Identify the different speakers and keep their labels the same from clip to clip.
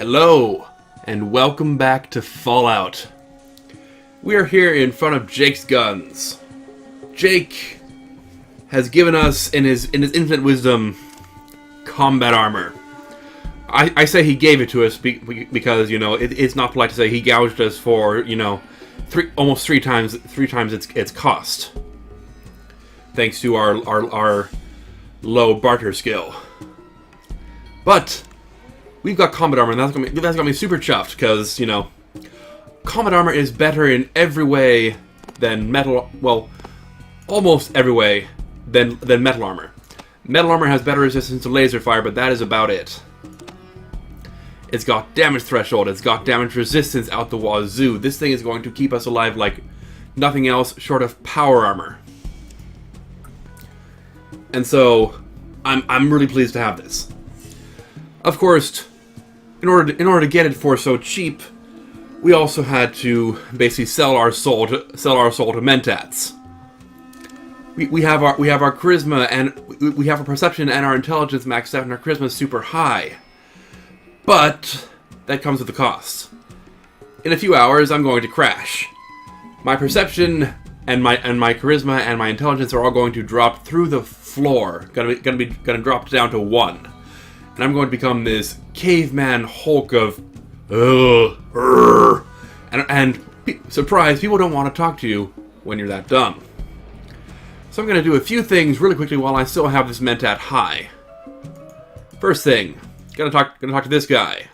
Speaker 1: Hello, and welcome back to Fallout. We are here in front of Jake's guns. Jake has given us, in his infinite wisdom, combat armor. I say he gave it to us because, you know, it's not polite to say he gouged us for, you know, almost three times its cost. Thanks to our low barter skill. But we've got combat armor, and that's got me super chuffed, because, you know, combat armor is better in every way than metal. Well, almost every way than metal armor. Metal armor has better resistance to laser fire, but that is about it. It's got damage threshold. It's got damage resistance out the wazoo. This thing is going to keep us alive like nothing else short of power armor. And so, I'm really pleased to have this. Of course, in order to get it for so cheap, we also had to basically sell our soul to mentats. We have our charisma, and we have our perception and our intelligence maxed out, and our charisma is super high. But that comes with a cost. In a few hours, I'm going to crash. My perception and my charisma and my intelligence are all going to drop through the floor. Gonna drop down to 1. And I'm going to become this caveman Hulk of, and surprise, people don't want to talk to you when you're that dumb. So I'm going to do a few things really quickly while I still have this mentat high. First thing, gonna talk to this guy.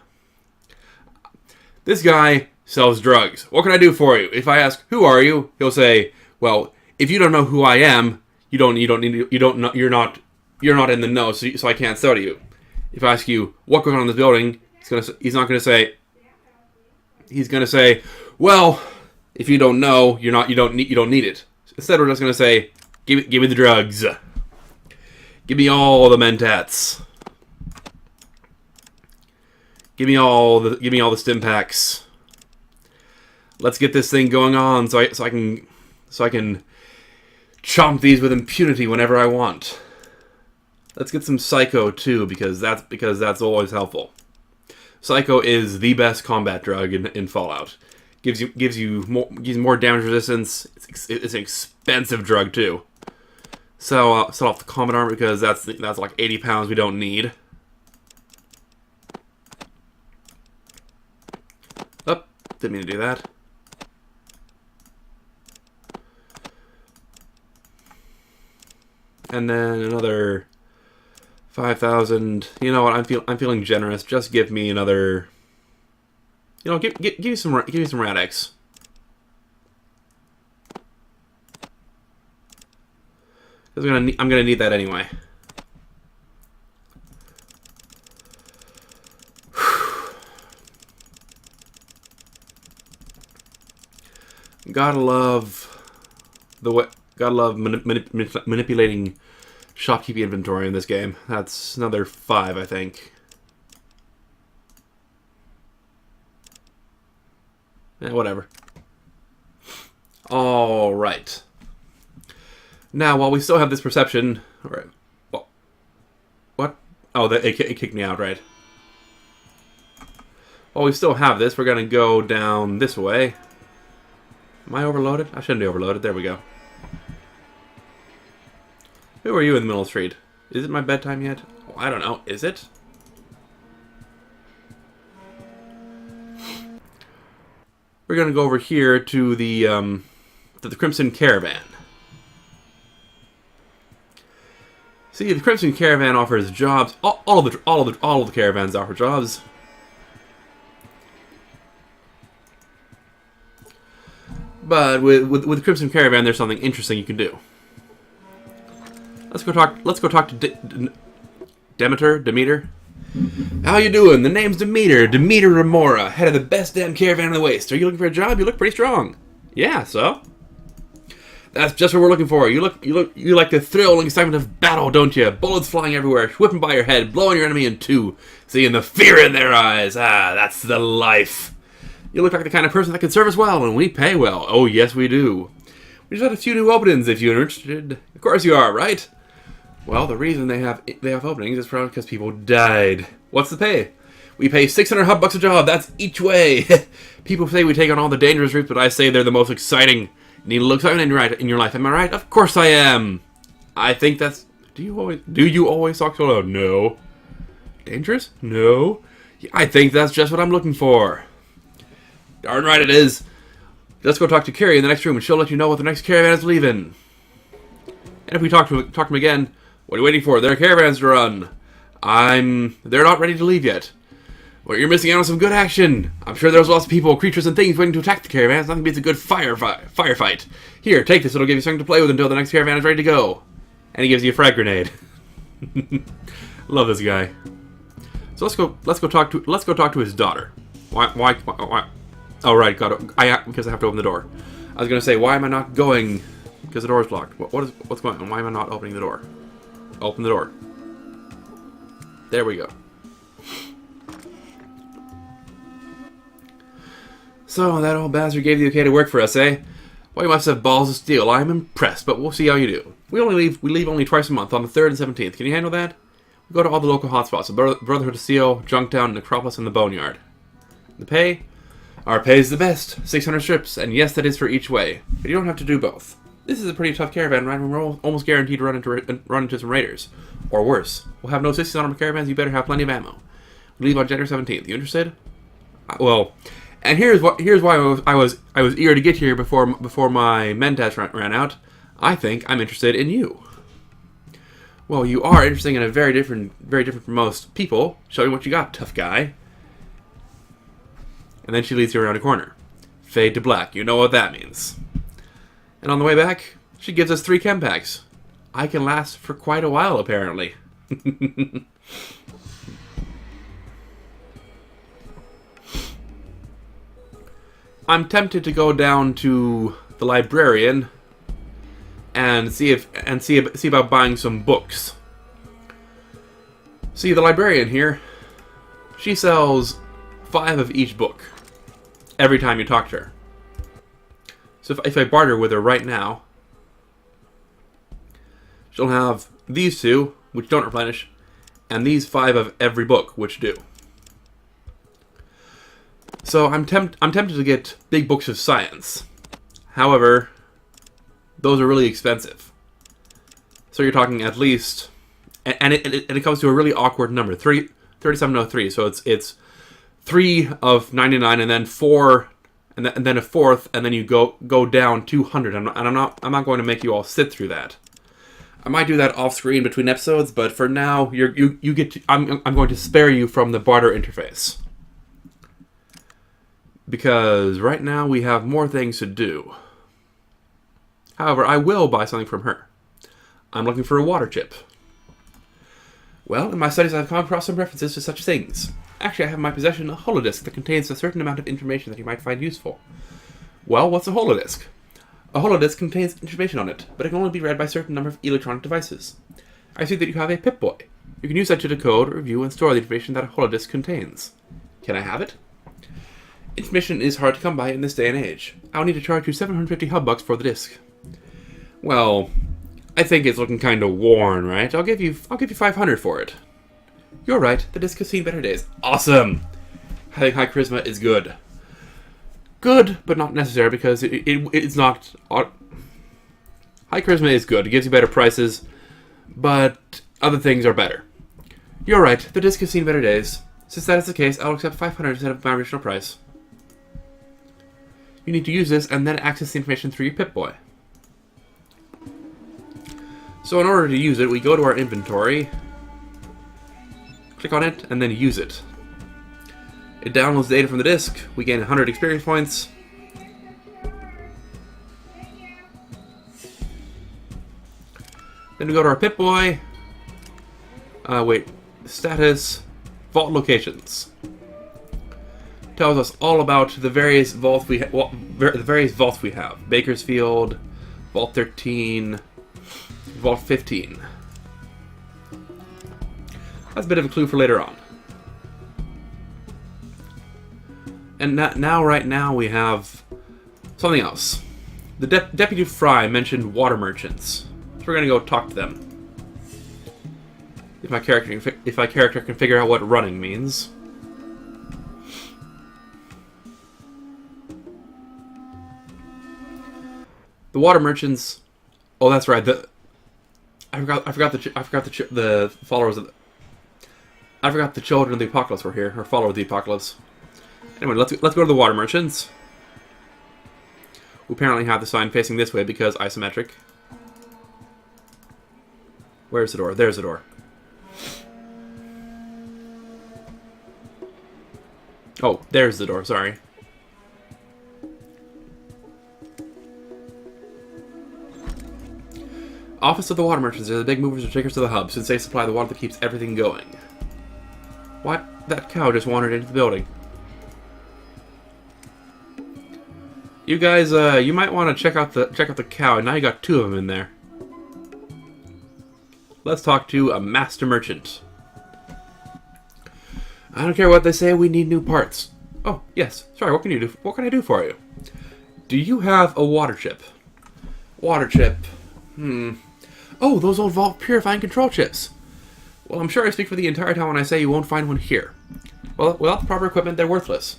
Speaker 1: This guy sells drugs. What can I do for you? If I ask, who are you? He'll say, well, if you don't know who I am, you're not in the know, so I can't sell to you. If I ask you what goes on in this building, he's not going to say. He's going to say, well, if you don't know, you don't need it. Instead, we're just going to say, give me the drugs. Give me all the mentats. Give me all the stim packs. Let's get this thing going on, so I can chomp these with impunity whenever I want. Let's get some Psycho too, because that's always helpful. Psycho is the best combat drug in Fallout. Gives you more damage resistance. It's an expensive drug too. So set off the combat armor, because that's like 80 pounds we don't need. Oh, didn't mean to do that. And then another 5,000. You know what? I'm feeling generous. Just give me another. You know, give me some Rad-X. Because I'm gonna need that anyway. Gotta love manipulating shopkeeping inventory in this game. That's another 5, I think. Yeah, whatever. All right. Now, while we still have this perception, right? Well, what? Oh, it kicked me out, right? While we still have this, we're gonna go down this way. Am I overloaded? I shouldn't be overloaded. There we go. Who are you in the middle of the street? Is it my bedtime yet? Well, I don't know. Is it? We're gonna go over here to the Crimson Caravan. See, the Crimson Caravan offers jobs. All of the caravans offer jobs. But with the Crimson Caravan, there's something interesting you can do. Let's go talk to Demeter. How you doing? The name's Demeter Remora, head of the best damn caravan in the Waste. Are you looking for a job? You look pretty strong. Yeah, so that's just what we're looking for. You like the thrill and excitement of battle, don't you? Bullets flying everywhere, whipping by your head, blowing your enemy in two, seeing the fear in their eyes. Ah, that's the life. You look like the kind of person that can serve us well, and we pay well. Oh, yes, we do. We just had a few new openings if you're interested. Of course you are, right? Well, the reason they have openings is probably because people died. What's the pay? We pay 600 hub bucks a job. That's each way. People say we take on all the dangerous routes, but I say they're the most exciting. You need a little excitement in your life. Am I right? Of course I am. I think that's... Do you always talk solo? No. Dangerous? No. I think that's just what I'm looking for. Darn right it is. Let's go talk to Carrie in the next room, and she'll let you know what the next caravan is leaving. And if we talk to him again, what are you waiting for? There are caravans to run. They're not ready to leave yet. Well, you're missing out on some good action. I'm sure there's lots of people, creatures, and things waiting to attack the caravans. Nothing beats a good firefight. Here, take this. It'll give you something to play with until the next caravan is ready to go. And he gives you a frag grenade. Love this guy. So let's go talk to his daughter. Why? Oh right, because I have to open the door. I was gonna say, why am I not going? Because the door is blocked. What's going on? Why am I not opening the door? Open the door. There we go. So, that old bastard gave you the okay to work for us, eh? Well, you must have balls of steel. I'm impressed, but we'll see how you do. We leave only twice a month, on the 3rd and 17th. Can you handle that? We go to all the local hotspots, the Brotherhood of Steel, Junktown, Necropolis, and the Boneyard. The pay? Our pay is the best. 600 strips, and yes, that is for each way. But you don't have to do both. This is a pretty tough caravan ride, and we're almost guaranteed to run into some raiders. Or worse. We'll have no 60s on our caravans, you better have plenty of ammo. We leave on January 17th. You interested? Well... And here's why I was eager to get here before my Mentats ran out. I think I'm interested in you. Well, you are interesting and very different from most people. Show me what you got, tough guy. And then she leads you around a corner. Fade to black. You know what that means. And on the way back, she gives us 3 chem packs. I can last for quite a while, apparently. I'm tempted to go down to the librarian and see about buying some books. See, the librarian here, she sells 5 of each book every time you talk to her. So if I barter with her right now, she'll have these 2, which don't replenish, and these 5 of every book, which do. So I'm tempted to get big books of science. However, those are really expensive. So you're talking at least, and it comes to a really awkward number, 3703. So it's 3 of 99, and then 4, and then a 4th, and then you go down 200. I'm not going to make you all sit through that. I might do that off screen between episodes, but for now you get to, I'm going to spare you from the barter interface. Because right now we have more things to do. However, I will buy something from her. I'm looking for a water chip. Well, in my studies I've come across some references to such things. Actually, I have in my possession a holodisc that contains a certain amount of information that you might find useful. Well, what's a holodisc? A holodisc contains information on it, but it can only be read by a certain number of electronic devices. I see that you have a Pip-Boy. You can use that to decode, review, and store the information that a holodisc contains. Can I have it? Information is hard to come by in this day and age. I'll need to charge you 750 hub bucks for the disc. Well, I think it's looking kind of worn, right? I'll give you 500 for it. You're right. The disc has seen better days. Awesome. Having high charisma is good. Good, but not necessary because it's not. High charisma is good. It gives you better prices, but other things are better. You're right. The disc has seen better days. Since that is the case, I'll accept 500 instead of my original price. You need to use this and then access the information through your Pip-Boy. So in order to use it, we go to our inventory, click on it, and then use it. It downloads data from the disk. We gain 100 experience points. Then we go to our Pip-Boy. Status, vault locations. Tells us all about the various vaults we have. Bakersfield, Vault 13, Vault 15. That's a bit of a clue for later on. And right now we have something else. The Deputy Fry mentioned water merchants, so we're gonna go talk to them. If my character can figure out what running means. The water merchants. Oh, that's right. I forgot the followers of. I forgot the children of the apocalypse were here, or followers of the apocalypse. Anyway, let's go to the water merchants. Who apparently have the sign facing this way because isometric. Where's the door? There's the door. Oh, there's the door. Sorry. Office of the water merchants are the big movers or shakers of the hub, since they supply the water that keeps everything going. What? That cow just wandered into the building. You guys, you might want to check out the cow. Now you got 2 of them in there. Let's talk to a master merchant. I don't care what they say. We need new parts. Oh yes. Sorry. What can you do? What can I do for you? Do you have a water chip? Water chip. Oh, those old vault purifying control chips. Well, I'm sure I speak for the entire town when I say you won't find one here. Well, without the proper equipment, they're worthless.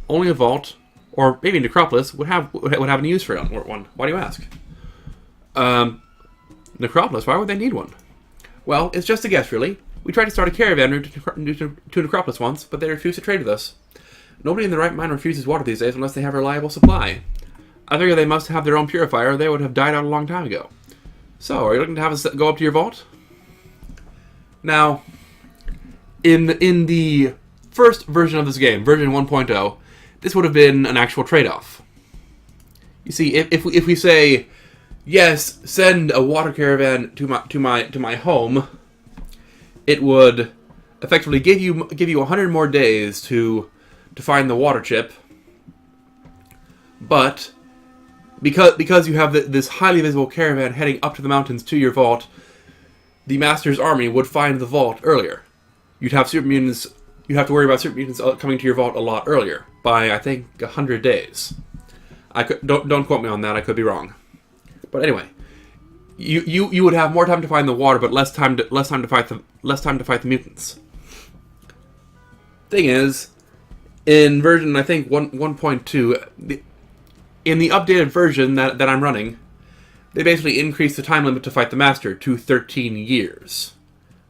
Speaker 1: Only a vault, or maybe Necropolis, would have any use for one. Why do you ask? Necropolis? Why would they need one? Well, it's just a guess, really. We tried to start a caravan route to Necropolis once, but they refused to trade with us. Nobody in their right mind refuses water these days unless they have a reliable supply. I figure they must have their own purifier, or they would have died out a long time ago. So, are you looking to have us go up to your vault? Now, in the first version of this game, version 1.0, this would have been an actual trade-off. You see, if we say, yes, send a water caravan to my home, it would effectively give you 100 more days to find the water chip. But because you have this highly visible caravan heading up to the mountains to your vault, the Master's army would find the vault earlier. You'd have super mutants. You have to worry about super mutants coming to your vault a lot earlier, by I think 100 days. Don't quote me on that. I could be wrong. But anyway, you would have more time to find the water, but less time to fight the mutants. Thing is, in version I think 1.2, in the updated version that I'm running, they basically increased the time limit to fight the Master to 13 years,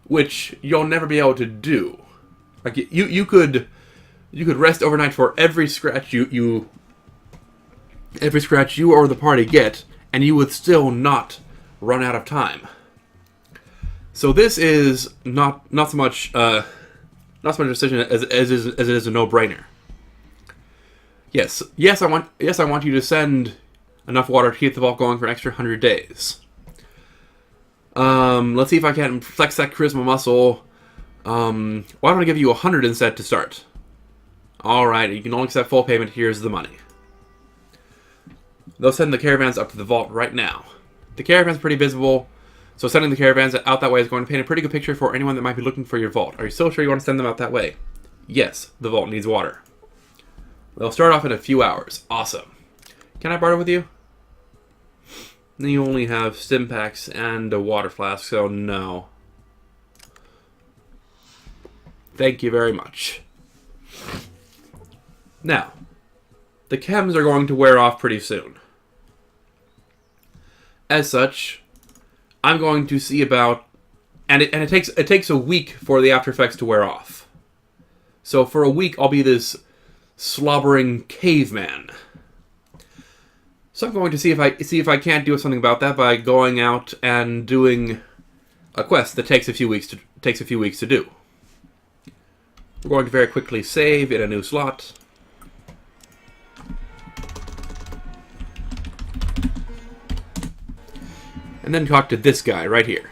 Speaker 1: which you'll never be able to do. Like you could rest overnight for every scratch you or the party get, and you would still not run out of time. So this is not so much a decision as it is a no-brainer. Yes, I want you to send enough water to keep the vault going for an extra 100 days. Let's see if I can flex that charisma muscle. Why don't I give you 100 instead to start? Alright, you can only accept full payment. Here's the money. They'll send the caravans up to the vault right now. The caravan's pretty visible, so sending the caravans out that way is going to paint a pretty good picture for anyone that might be looking for your vault. Are you still sure you want to send them out that way? Yes, the vault needs water. They'll start off in a few hours. Awesome. Can I barter with you? You only have stim packs and a water flask, so no. Thank you very much. Now, the chems are going to wear off pretty soon. As such, I'm going to see about, and it takes a week for the after effects to wear off. So for a week, I'll be this slobbering caveman. So I'm going to see if I can't do something about that by going out and doing a quest that takes a few weeks to do. We're going to very quickly save in a new slot. And then talk to this guy right here.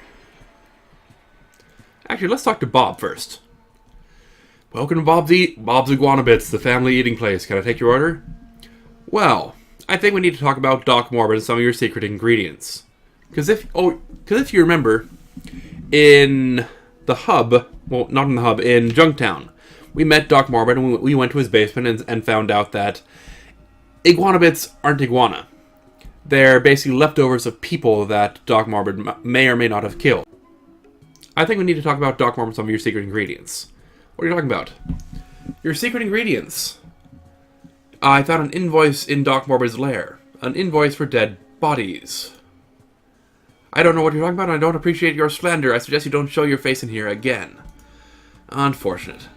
Speaker 1: Actually, let's talk to Bob first. Welcome to Bob's Iguana Bits, the family eating place. Can I take your order? Well, I think we need to talk about Doc Morbid and some of your secret ingredients. Because if you remember, in the hub, well, not in the hub, in Junktown, we met Doc Morbid and we went to his basement and found out that Iguana Bits aren't iguana. They're basically leftovers of people that Doc Morbid may or may not have killed. I think we need to talk about Doc Morbid and some of your secret ingredients. What are you talking about? Your secret ingredients. I found an invoice in Doc Morbid's lair. An invoice for dead bodies. I don't know what you're talking about, and I don't appreciate your slander. I suggest you don't show your face in here again. Unfortunate.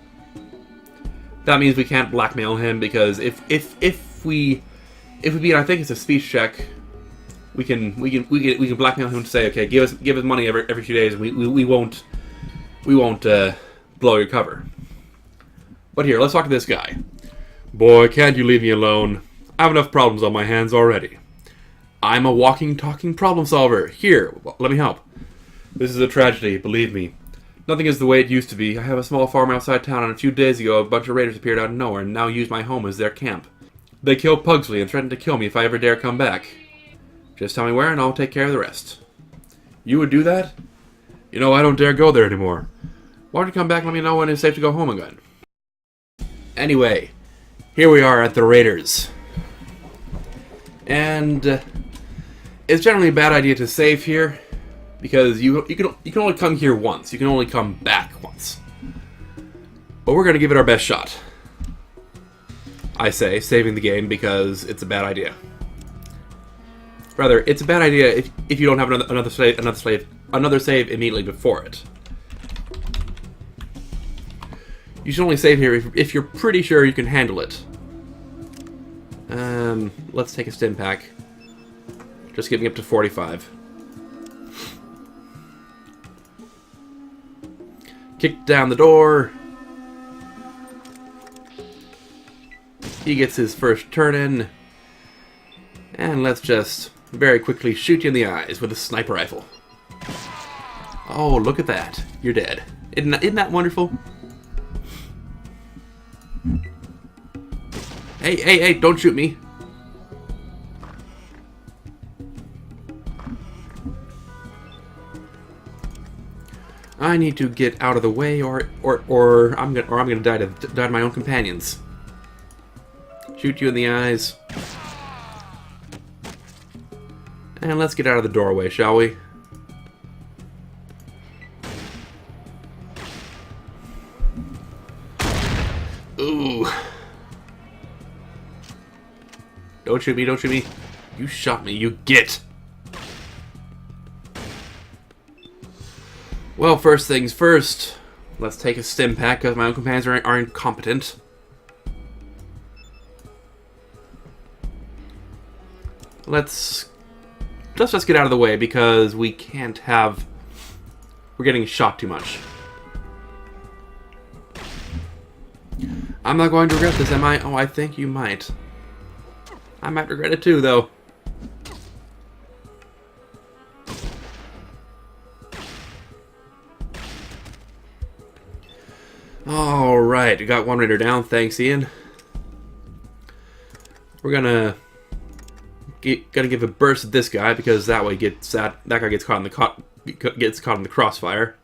Speaker 1: That means we can't blackmail him, because if we beat, I think it's a speech check, we can blackmail him to say, okay, give us money every few days, and we won't blow your cover. But here, let's talk to this guy. Boy, can't you leave me alone? I have enough problems on my hands already. I'm a walking, talking problem solver. Here, let me help. This is a tragedy, believe me. Nothing is the way it used to be. I have a small farm outside town, and a few days ago a bunch of raiders appeared out of nowhere and now use my home as their camp. They killed Pugsley and threatened to kill me if I ever dare come back. Just tell me where and I'll take care of the rest. You would do that? You know, I don't dare go there anymore. Why don't you come back and let me know when it's safe to go home again? Anyway, here we are at the raiders. And it's generally a bad idea to save here, because you can only come here once. You can only come back once. But we're going to give it our best shot. I say, saving the game, because it's a bad idea. Rather, it's a bad idea if you don't have another save immediately before it. You should only save here if you're pretty sure you can handle it. Let's take a stim pack. Just get me up to 45. Kick down the door. He gets his first turn in. And let's just very quickly shoot you in the eyes with a sniper rifle. Oh, look at that. You're dead. Isn't that wonderful? Hey, don't shoot me. I need to get out of the way, or I'm gonna die to my own companions. Shoot you in the eyes. And let's get out of the doorway, shall we? Ooh. Don't shoot me, don't shoot me. You shot me, you git. Well, first things first. Let's take a stim pack, because my own companions are incompetent. Let's just get out of the way, because we can't have... We're getting shot too much. I'm not going to regret this, am I? Oh, I think you might. I might regret it too, though. Alright, we got one raider down. Thanks, Ian. We're gonna give a burst at this guy, because that way that guy gets caught in the crossfire.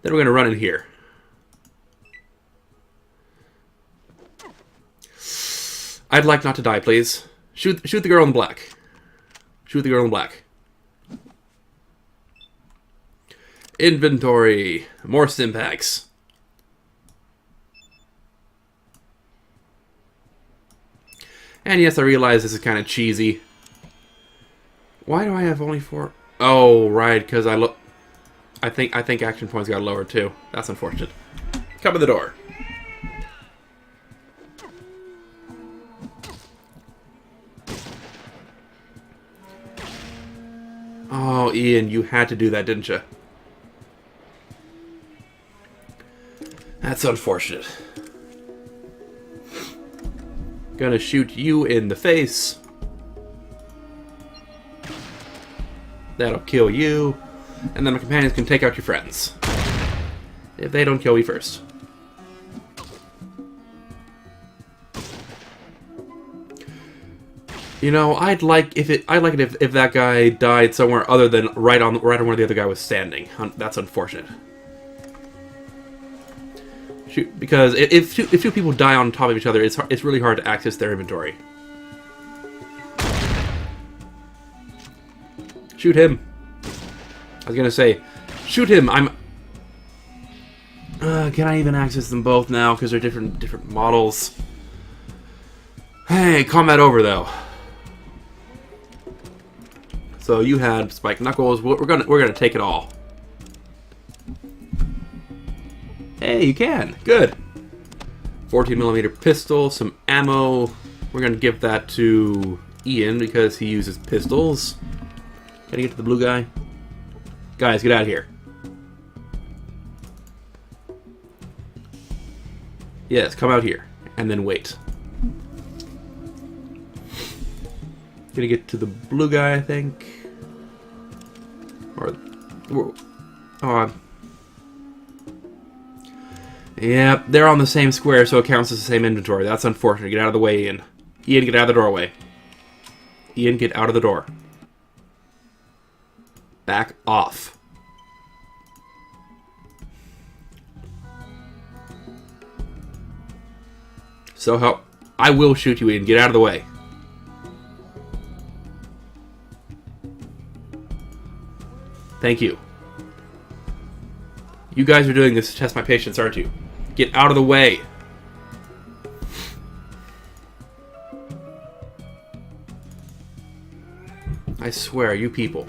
Speaker 1: Then we're gonna run in here. I'd like not to die, please. Shoot the girl in black. Shoot the girl in black. Inventory. More stim packs. And yes, I realize this is kind of cheesy. Why do I have only 4? Oh, right, because I think action points got lower too. That's unfortunate. Come to the door. Oh, Ian, you had to do that, didn't you? That's unfortunate. Gonna shoot you in the face. That'll kill you. And then my companions can take out your friends. If they don't kill you first. You know, I'd like it if that guy died somewhere other than right on where the other guy was standing. That's unfortunate. Shoot, because if two people die on top of each other, it's really hard to access their inventory. Shoot him. I was gonna say, shoot him. Can I even access them both now? Because they're different models. Hey, combat over though. So you had spike knuckles. We're gonna take it all. Hey, you can. Good. 14mm pistol, some ammo. We're gonna give that to Ian because he uses pistols. Can I get to the blue guy? Guys, get out of here. Yes, come out here. And then wait. Gonna get to the blue guy, I think. Or... oh, yeah, they're on the same square, so it counts as the same inventory. That's unfortunate. Get out of the way, Ian. Ian, get out of the doorway. Ian, get out of the door. Back off. So help. I will shoot you, Ian. Get out of the way. Thank you. You guys are doing this to test my patience, aren't you? Get out of the way. I swear, you people.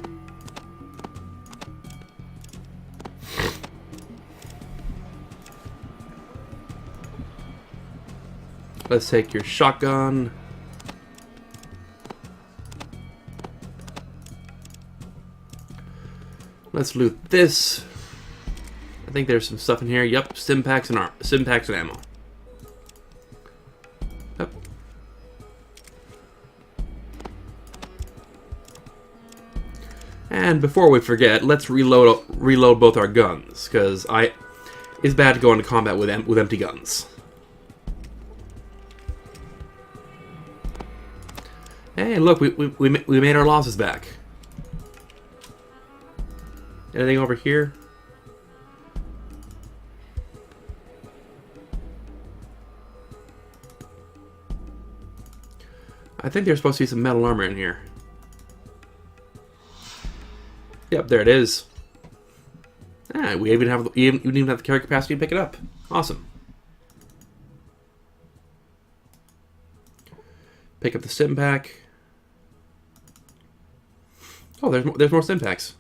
Speaker 1: Let's take your shotgun. Let's loot this. I think there's some stuff in here. Yep, Stimpaks and ammo. Yep. And before we forget, let's reload both our guns, because it's bad to go into combat with empty guns. Hey, look, we made our losses back. Anything over here? I think there's supposed to be some metal armor in here. Yep, there it is. Ah, we even have the carry capacity to pick it up. Awesome. Pick up the Stimpak. Oh, there's more Stimpaks.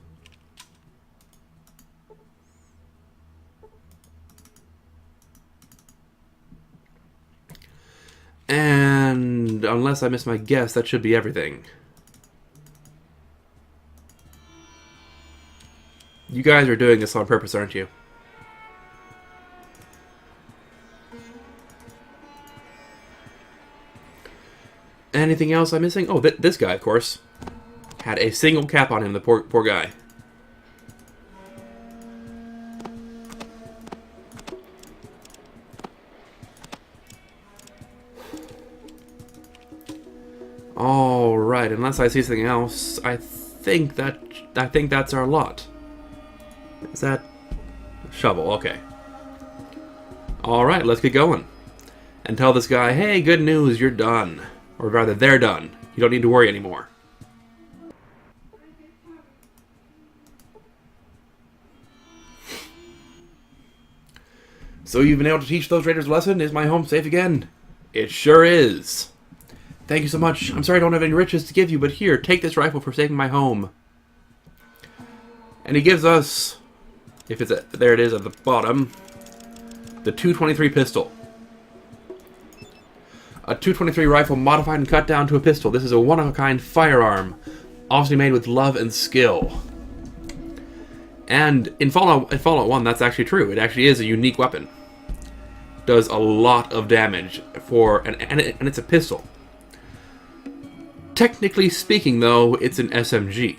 Speaker 1: And unless I miss my guess, that should be everything. You guys are doing this on purpose, aren't you? Anything else I'm missing? Oh, this guy, of course. Had a single cap on him, the poor guy. All right, unless I see something else, I think that's our lot. Is that shovel? Okay. All right, let's get going. And tell this guy, hey, good news, you're done. Or rather, they're done. You don't need to worry anymore. So you've been able to teach those raiders a lesson? Is my home safe again? It sure is. Thank you so much. I'm sorry I don't have any riches to give you, but here, take this rifle for saving my home. And he gives us, if it's there it is at the bottom, the 223 pistol. A 223 rifle modified and cut down to a pistol. This is a one-of-a-kind firearm, obviously made with love and skill. And in Fallout 1, that's actually true. It actually is a unique weapon. Does a lot of damage and it's a pistol. Technically speaking, though, it's an SMG.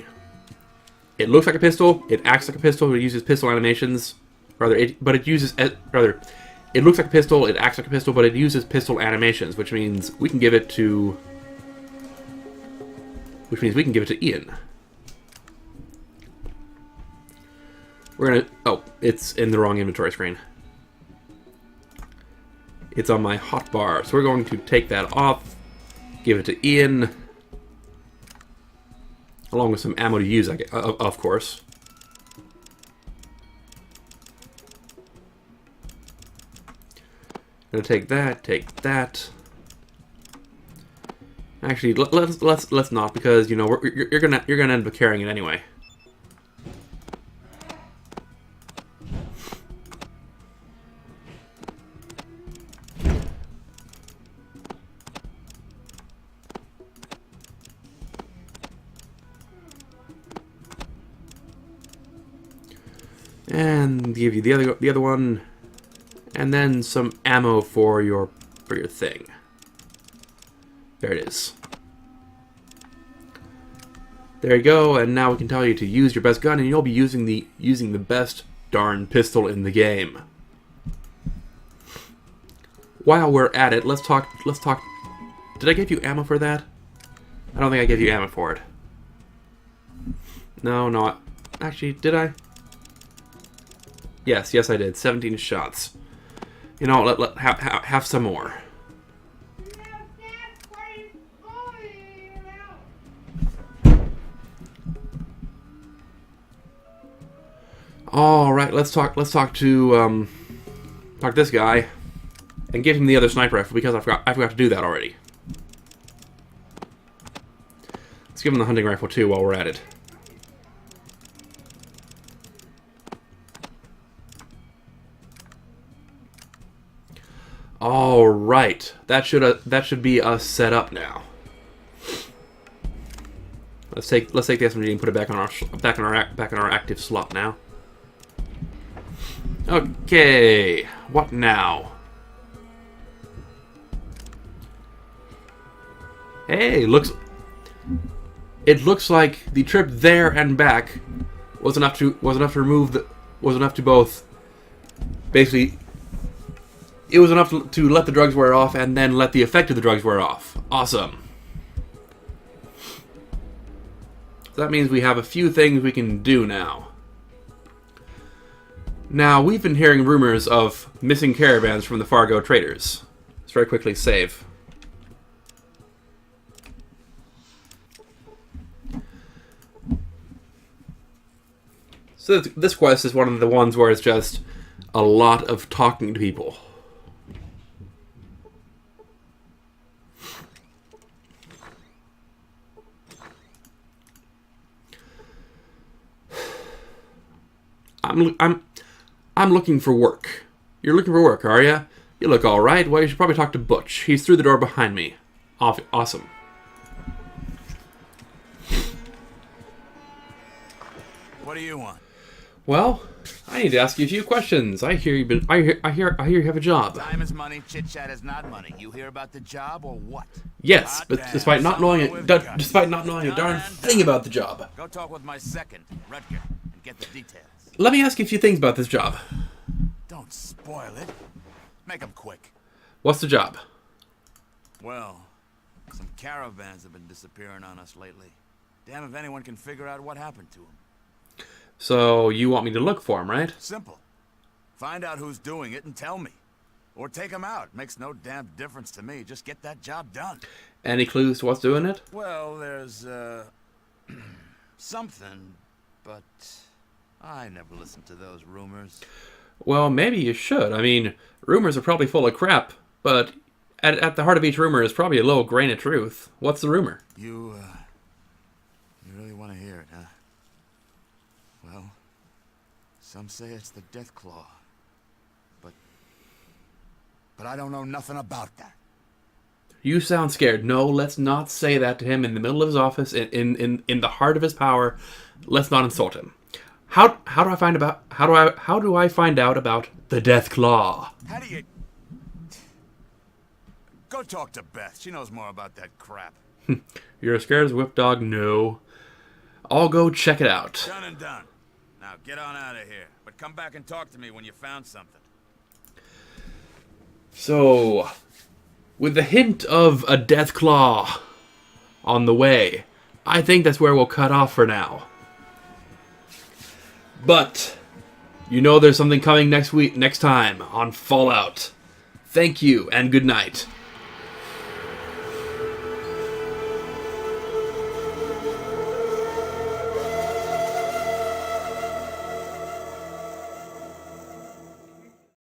Speaker 1: It looks like a pistol. It acts like a pistol. It uses pistol animations. It looks like a pistol. It acts like a pistol, but it uses pistol animations, which means we can give it to Ian. We're gonna. Oh, it's in the wrong inventory screen. It's on my hotbar, so we're going to take that off, give it to Ian. Along with some ammo to use, of course. Gonna take that, Actually, let's not, because you know you're gonna end up carrying it anyway. And give you the other one, and then some ammo for your thing. There it is. There you go, and now we can tell you to use your best gun, and you'll be using the best darn pistol in the game. While we're at it, let's talk. Did I give you ammo for that? I don't think I gave you ammo for it. No. Actually, did I? Yes, I did. 17 shots. You know, have some more. All right, let's talk to this guy and give him the other sniper rifle, because I forgot to do that already. Let's give him the hunting rifle too while we're at it. All right, that should be us set up now. Let's take the SMG and put it back in our active slot now. Okay, what now? Hey, it looks like the trip there and back was enough to both basically. It was enough to let the drugs wear off and then let the effect of the drugs wear off. Awesome. So that means we have a few things we can do now. Now, we've been hearing rumors of missing caravans from the Fargo traders. Let's very quickly save. So this quest is one of the ones where it's just a lot of talking to people. I'm looking for work. You're looking for work, are you? You look all right. Well, you should probably talk to Butch. He's through the door behind me. Awesome.
Speaker 2: What do you want?
Speaker 1: Well, I need to ask you a few questions. I hear you have a job.
Speaker 2: Time is money. Chit chat is not money. You hear about the job or what?
Speaker 1: Yes, but despite not knowing a darn thing about the job.
Speaker 2: Go talk with my second, Rutger, and get the details.
Speaker 1: Let me ask you a few things about this job.
Speaker 2: Don't spoil it. Make them quick.
Speaker 1: What's the job?
Speaker 2: Well, some caravans have been disappearing on us lately. Damn if anyone can figure out what happened to them.
Speaker 1: So you want me to look for them, right?
Speaker 2: Simple. Find out who's doing it and tell me. Or take them out. Makes no damn difference to me. Just get that job done.
Speaker 1: Any clues to what's doing it?
Speaker 2: Well, there's, something, but I never listen to those rumors.
Speaker 1: Well, maybe you should. I mean, rumors are probably full of crap, but at the heart of each rumor is probably a little grain of truth. What's the rumor?
Speaker 2: You really want to hear it, huh? Well, some say it's the Death Claw. But I don't know nothing about that.
Speaker 1: You sound scared. No, let's not say that to him in the middle of his office, in the heart of his power. Let's not insult him. How do I find out about the Death Claw?
Speaker 2: How do you... Go talk to Beth. She knows more about that crap.
Speaker 1: You're as scared as a whip dog? No. I'll go check it out.
Speaker 2: Done and done. Now get on out of here. But come back and talk to me when you found something.
Speaker 1: So, with the hint of a Death Claw on the way, I think that's where we'll cut off for now. But, you know there's something coming next time on Fallout. Thank you, and good night.